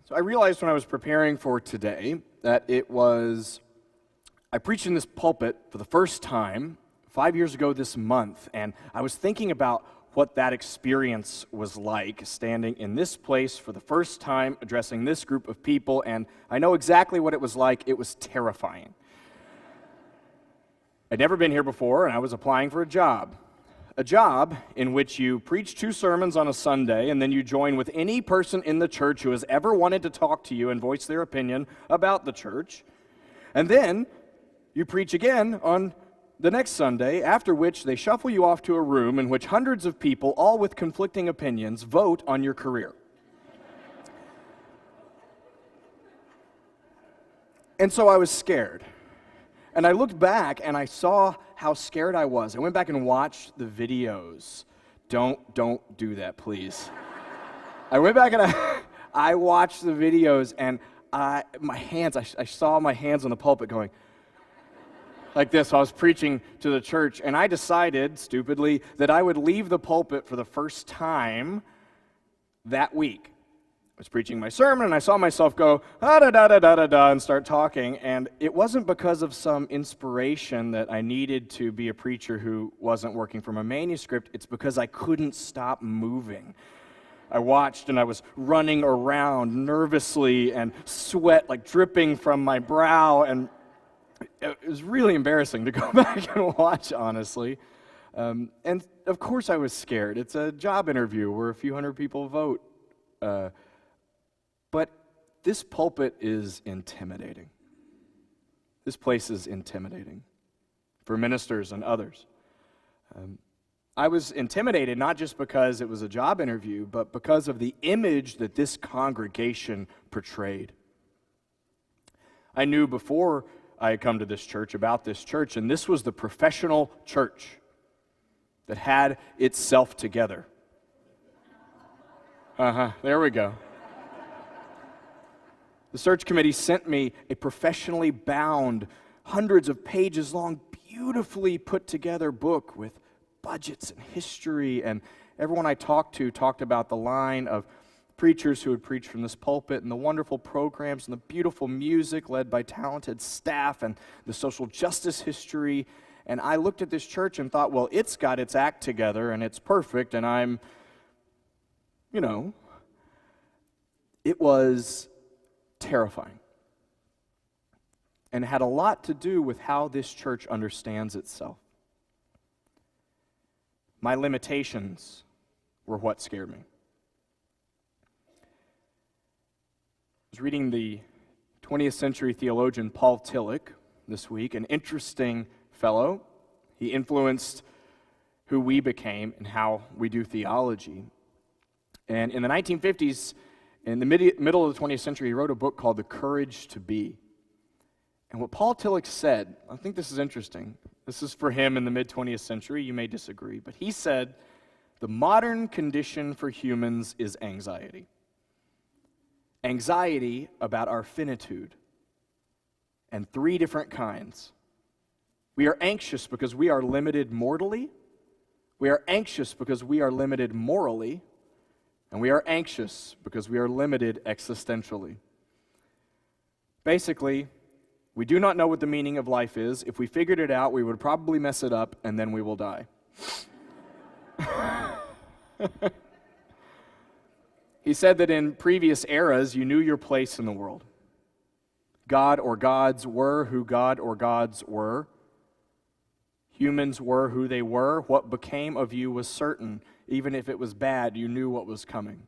So I realized when I was preparing for today that I preached in this pulpit for the first time 5 years ago this month, and I was thinking about what that experience was like, standing in this place for the first time, addressing this group of people, and I know exactly what it was like. It was terrifying. I'd never been here before, and I was applying for a job in which you preach 2 sermons on a Sunday, and then you join with any person in the church who has ever wanted to talk to you and voice their opinion about the church, and then you preach again on the next Sunday, after which they shuffle you off to a room in which hundreds of people, all with conflicting opinions, vote on your career. And so I was scared. And I looked back and I saw how scared I was. I went back and watched the videos. Don't do that, please. I went back and I watched the videos, and I saw my hands on the pulpit going like this. I was preaching to the church, and I decided, stupidly, that I would leave the pulpit for the first time that week. I was preaching my sermon, and I saw myself go, da-da-da-da-da-da, and start talking, and it wasn't because of some inspiration that I needed to be a preacher who wasn't working from a manuscript. It's because I couldn't stop moving. I watched, and I was running around nervously, and sweat like dripping from my brow, and it was really embarrassing to go back and watch, honestly. And of course I was scared. It's a job interview where a few hundred people vote. But this pulpit is intimidating. This place is intimidating for ministers and others. I was intimidated not just because it was a job interview, but because of the image that this congregation portrayed. I knew before I had come to this church about this church, and this was the professional church that had itself together. There we go. The search committee sent me a professionally bound, hundreds of pages long, beautifully put together book with budgets and history, and everyone I talked to talked about the line of preachers who would preach from this pulpit and the wonderful programs and the beautiful music led by talented staff and the social justice history. And I looked at this church and thought, well, it's got its act together and it's perfect, and I'm, it was terrifying. And it had a lot to do with how this church understands itself. My limitations were what scared me. I was reading the 20th century theologian Paul Tillich this week, an interesting fellow. He influenced who we became and how we do theology. And in the 1950s, in the middle of the 20th century, he wrote a book called The Courage to Be. And what Paul Tillich said, I think this is interesting. This is for him in the mid-20th century. You may disagree, but he said, the modern condition for humans is anxiety. Anxiety about our finitude, and 3 different kinds. We are anxious because we are limited mortally, we are anxious because we are limited morally, and we are anxious because we are limited existentially. Basically, we do not know what the meaning of life is. If we figured it out, we would probably mess it up, and then we will die. He said that in previous eras, you knew your place in the world. God or gods were who God or gods were. Humans were who they were. What became of you was certain. Even if it was bad, you knew what was coming.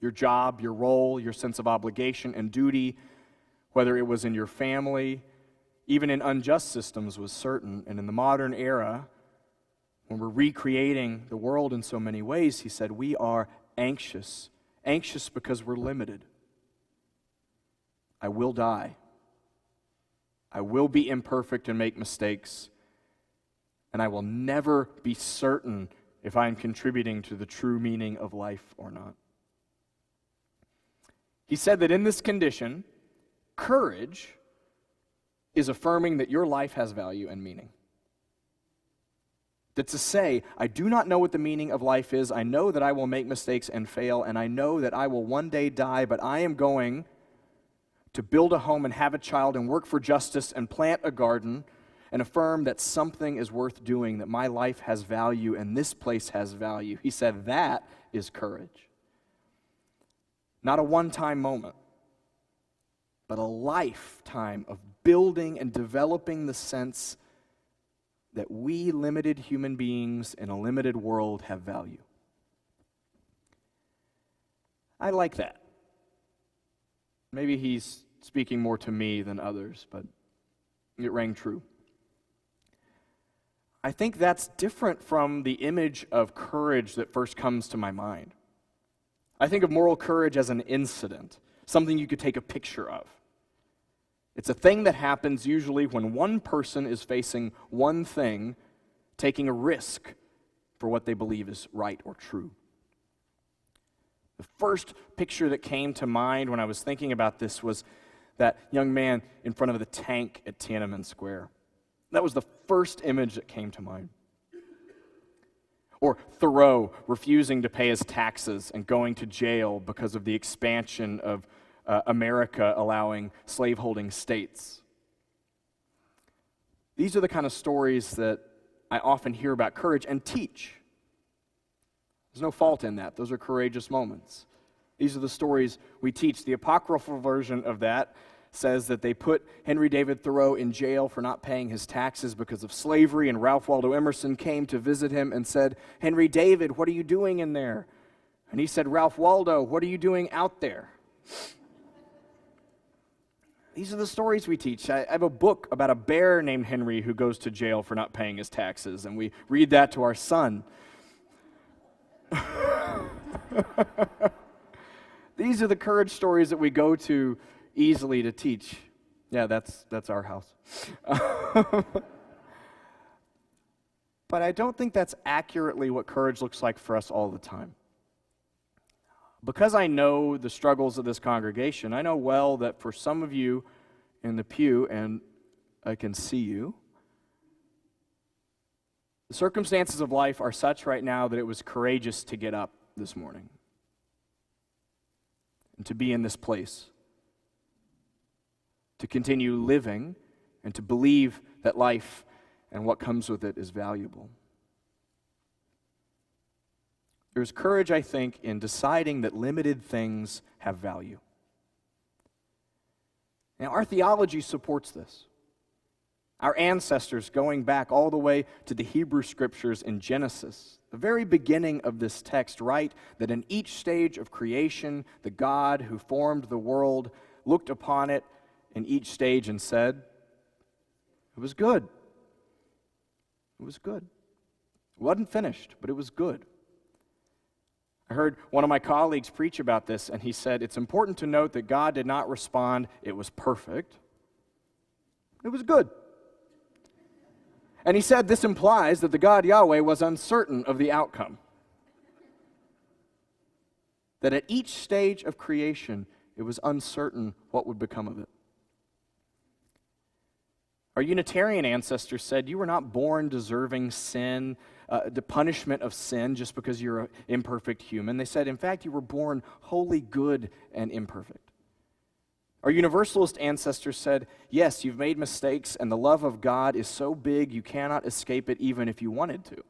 Your job, your role, your sense of obligation and duty, whether it was in your family, even in unjust systems, was certain. And in the modern era, when we're recreating the world in so many ways, he said, we are anxious because we're limited. I will die. I will be imperfect and make mistakes. And I will never be certain if I am contributing to the true meaning of life or not. He said that in this condition, courage is affirming that your life has value and meaning. That's to say, I do not know what the meaning of life is. I know that I will make mistakes and fail, and I know that I will one day die, but I am going to build a home and have a child and work for justice and plant a garden and affirm that something is worth doing, that my life has value and this place has value. He said that is courage. Not a one-time moment, but a lifetime of building and developing the sense that we limited human beings in a limited world have value. I like that. Maybe he's speaking more to me than others, but it rang true. I think that's different from the image of courage that first comes to my mind. I think of moral courage as an incident, something you could take a picture of. It's a thing that happens usually when one person is facing one thing, taking a risk for what they believe is right or true. The first picture that came to mind when I was thinking about this was that young man in front of the tank at Tiananmen Square. That was the first image that came to mind. Or Thoreau refusing to pay his taxes and going to jail because of the expansion of America allowing slaveholding states. These are the kind of stories that I often hear about courage and teach. There's no fault in that. Those are courageous moments. These are the stories we teach. The apocryphal version of that says that they put Henry David Thoreau in jail for not paying his taxes because of slavery, and Ralph Waldo Emerson came to visit him and said, "Henry David, what are you doing in there?" And he said, "Ralph Waldo, what are you doing out there?" These are the stories we teach. I have a book about a bear named Henry who goes to jail for not paying his taxes, and we read that to our son. These are the courage stories that we go to easily to teach. Yeah, that's our house. But I don't think that's accurately what courage looks like for us all the time. Because I know the struggles of this congregation, I know well that for some of you in the pew, and I can see you, the circumstances of life are such right now that it was courageous to get up this morning and to be in this place, to continue living and to believe that life and what comes with it is valuable. There's courage, I think, in deciding that limited things have value. Now, our theology supports this. Our ancestors, going back all the way to the Hebrew Scriptures in Genesis, the very beginning of this text, write that in each stage of creation, the God who formed the world looked upon it in each stage and said, "It was good. It was good." It wasn't finished, but it was good. I heard one of my colleagues preach about this, and he said, it's important to note that God did not respond, "It was perfect." It was good. And he said this implies that the God Yahweh was uncertain of the outcome. That at each stage of creation, it was uncertain what would become of it. Our Unitarian ancestors said, you were not born deserving sin, the punishment of sin, just because you're an imperfect human. They said, in fact, you were born wholly good and imperfect. Our Universalist ancestors said, yes, you've made mistakes, and the love of God is so big you cannot escape it even if you wanted to.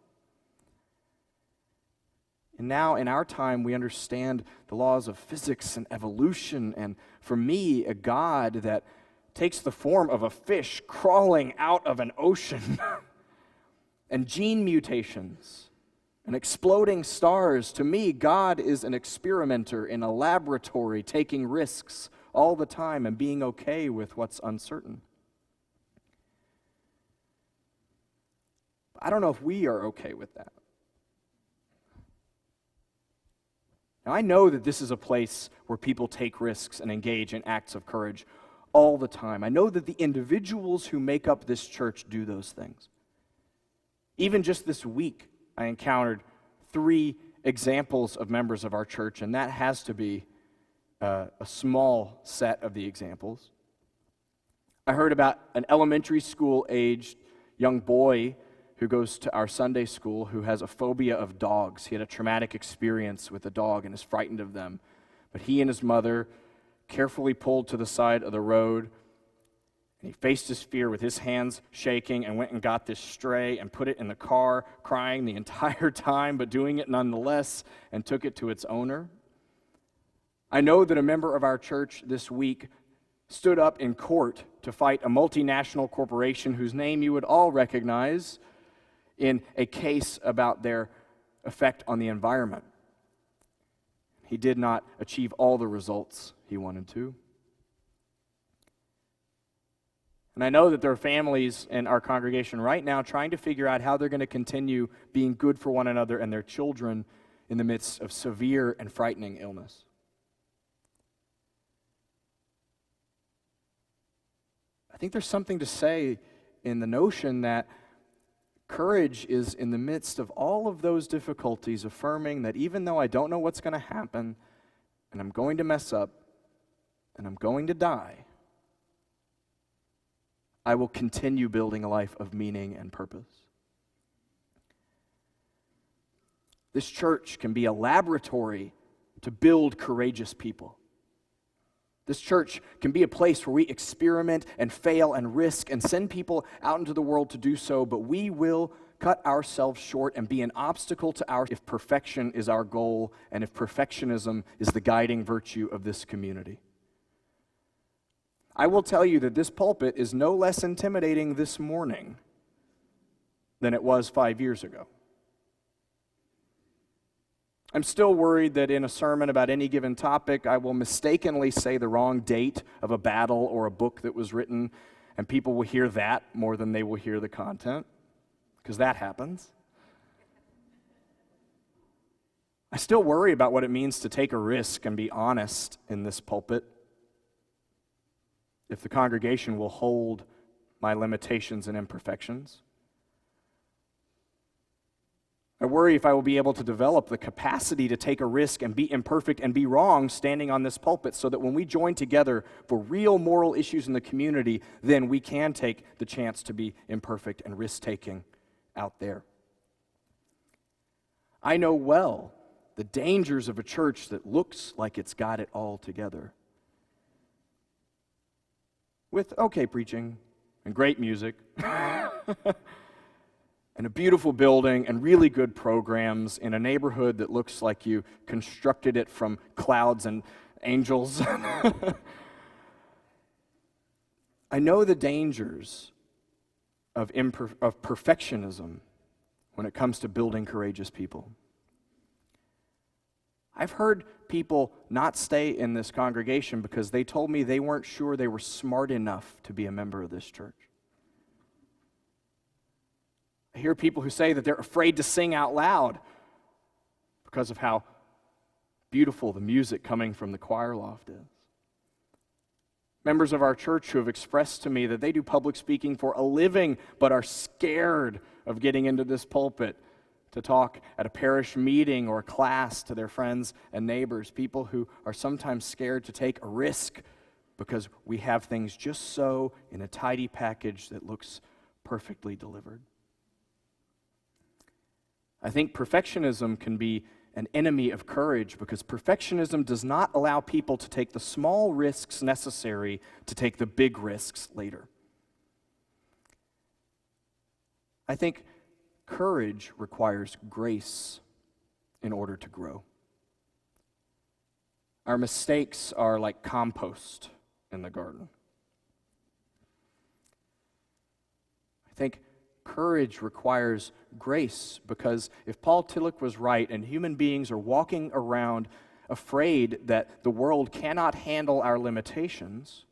And now, in our time, we understand the laws of physics and evolution, and for me, a God that takes the form of a fish crawling out of an ocean, and gene mutations, and exploding stars. To me, God is an experimenter in a laboratory, taking risks all the time and being okay with what's uncertain. I don't know if we are okay with that. Now, I know that this is a place where people take risks and engage in acts of courage all the time. I know that the individuals who make up this church do those things. Even just this week, I encountered 3 examples of members of our church, and that has to be a small set of the examples. I heard about an elementary school-aged young boy who goes to our Sunday school who has a phobia of dogs. He had a traumatic experience with a dog and is frightened of them. But he and his mother carefully pulled to the side of the road, and he faced his fear with his hands shaking and went and got this stray and put it in the car, crying the entire time, but doing it nonetheless, and took it to its owner. I know that a member of our church this week stood up in court to fight a multinational corporation whose name you would all recognize in a case about their effect on the environment. He did not achieve all the results he wanted to. And I know that there are families in our congregation right now trying to figure out how they're going to continue being good for one another and their children in the midst of severe and frightening illness. I think there's something to say in the notion that courage is in the midst of all of those difficulties, affirming that even though I don't know what's going to happen, and I'm going to mess up, and I'm going to die, I will continue building a life of meaning and purpose. This church can be a laboratory to build courageous people. This church can be a place where we experiment and fail and risk and send people out into the world to do so, but we will cut ourselves short and be an obstacle to if perfection is our goal and if perfectionism is the guiding virtue of this community. I will tell you that this pulpit is no less intimidating this morning than it was 5 years ago. I'm still worried that in a sermon about any given topic, I will mistakenly say the wrong date of a battle or a book that was written, and people will hear that more than they will hear the content, because that happens. I still worry about what it means to take a risk and be honest in this pulpit, if the congregation will hold my limitations and imperfections. I worry if I will be able to develop the capacity to take a risk and be imperfect and be wrong standing on this pulpit, so that when we join together for real moral issues in the community, then we can take the chance to be imperfect and risk-taking out there. I know well the dangers of a church that looks like it's got it all together, with okay preaching and great music and a beautiful building and really good programs in a neighborhood that looks like you constructed it from clouds and angels. I know the dangers of perfectionism when it comes to building courageous people. I've heard people not stay in this congregation because they told me they weren't sure they were smart enough to be a member of this church. I hear people who say that they're afraid to sing out loud because of how beautiful the music coming from the choir loft is. Members of our church who have expressed to me that they do public speaking for a living but are scared of getting into this pulpit to talk at a parish meeting or a class to their friends and neighbors. People who are sometimes scared to take a risk because we have things just so in a tidy package that looks perfectly delivered. I think perfectionism can be an enemy of courage because perfectionism does not allow people to take the small risks necessary to take the big risks later. I think courage requires grace in order to grow. Our mistakes are like compost in the garden. I think courage requires grace because if Paul Tillich was right and human beings are walking around afraid that the world cannot handle our limitations,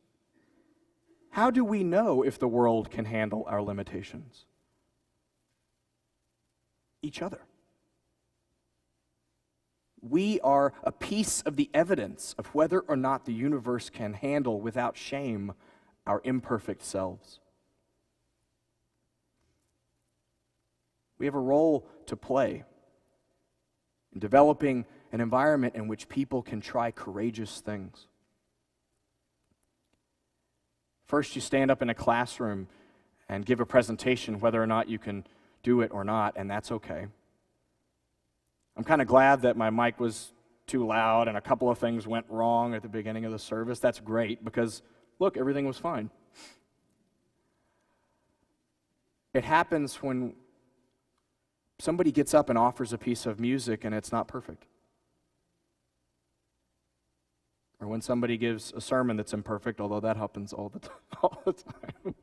how do we know if the world can handle our limitations? Each other. We are a piece of the evidence of whether or not the universe can handle without shame our imperfect selves. We have a role to play in developing an environment in which people can try courageous things. First, you stand up in a classroom and give a presentation whether or not you can do it or not, and that's okay. I'm kind of glad that my mic was too loud and a couple of things went wrong at the beginning of the service. That's great because, look, everything was fine. It happens when somebody gets up and offers a piece of music and it's not perfect. Or when somebody gives a sermon that's imperfect, although that happens all the time.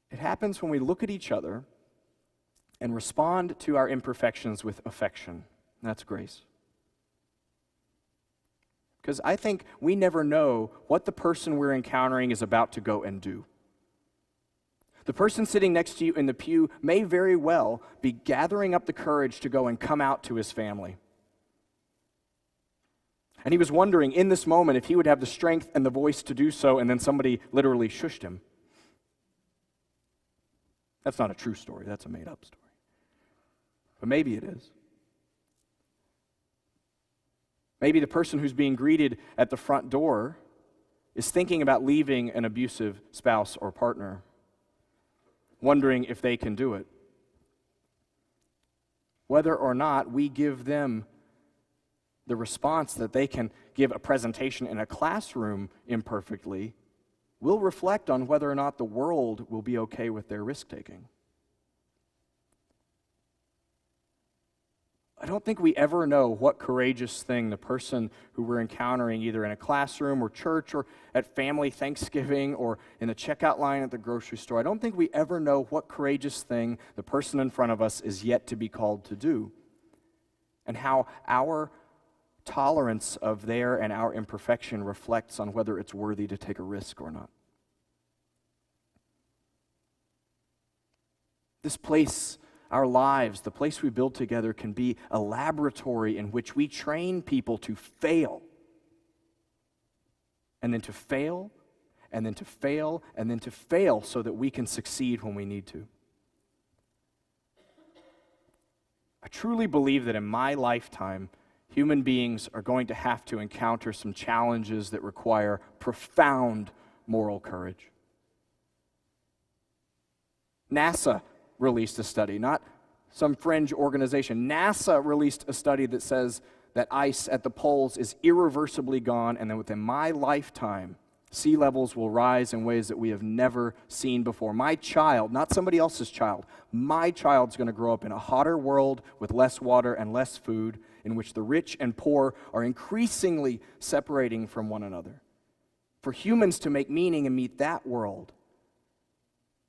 It happens when we look at each other and respond to our imperfections with affection. That's grace. Because I think we never know what the person we're encountering is about to go and do. The person sitting next to you in the pew may very well be gathering up the courage to go and come out to his family. And he was wondering in this moment if he would have the strength and the voice to do so, and then somebody literally shushed him. That's not a true story, that's a made-up story. But maybe it is. Maybe the person who's being greeted at the front door is thinking about leaving an abusive spouse or partner, wondering if they can do it. Whether or not we give them the response that they can give a presentation in a classroom imperfectly will reflect on whether or not the world will be okay with their risk-taking. I don't think we ever know what courageous thing the person who we're encountering either in a classroom or church or at family Thanksgiving or in the checkout line at the grocery store, I don't think we ever know what courageous thing the person in front of us is yet to be called to do, and how our tolerance of their and our imperfection reflects on whether it's worthy to take a risk or not. This place, our lives, the place we build together, can be a laboratory in which we train people to fail, and then to fail, and then to fail, and then to fail so that we can succeed when we need to. I truly believe that in my lifetime, human beings are going to have to encounter some challenges that require profound moral courage. NASA released a study, not some fringe organization. NASA released a study that says that ice at the poles is irreversibly gone, and that within my lifetime, sea levels will rise in ways that we have never seen before. My child, not somebody else's child, my child's going to grow up in a hotter world with less water and less food, in which the rich and poor are increasingly separating from one another. For humans to make meaning and meet that world,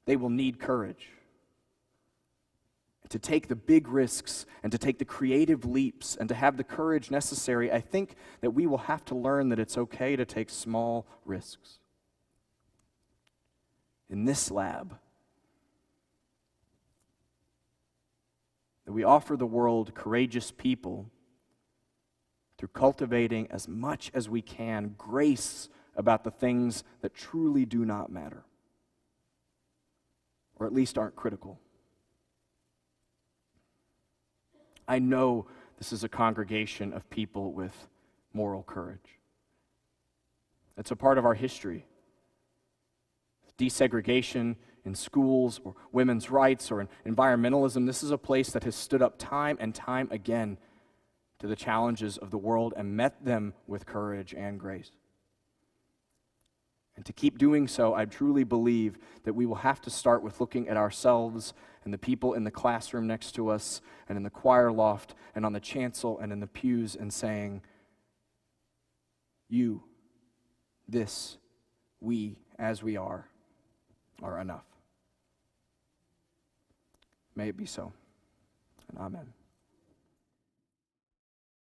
they will need courage. And to take the big risks and to take the creative leaps and to have the courage necessary, I think that we will have to learn that it's okay to take small risks. In this lab, that we offer the world courageous people through cultivating as much as we can grace about the things that truly do not matter, or at least aren't critical. I know this is a congregation of people with moral courage. It's a part of our history. Desegregation in schools, or women's rights, or in environmentalism, this is a place that has stood up time and time again to the challenges of the world and met them with courage and grace. And to keep doing so, I truly believe that we will have to start with looking at ourselves and the people in the classroom next to us and in the choir loft and on the chancel and in the pews and saying, you, this, we, as we are enough. May it be so. And amen.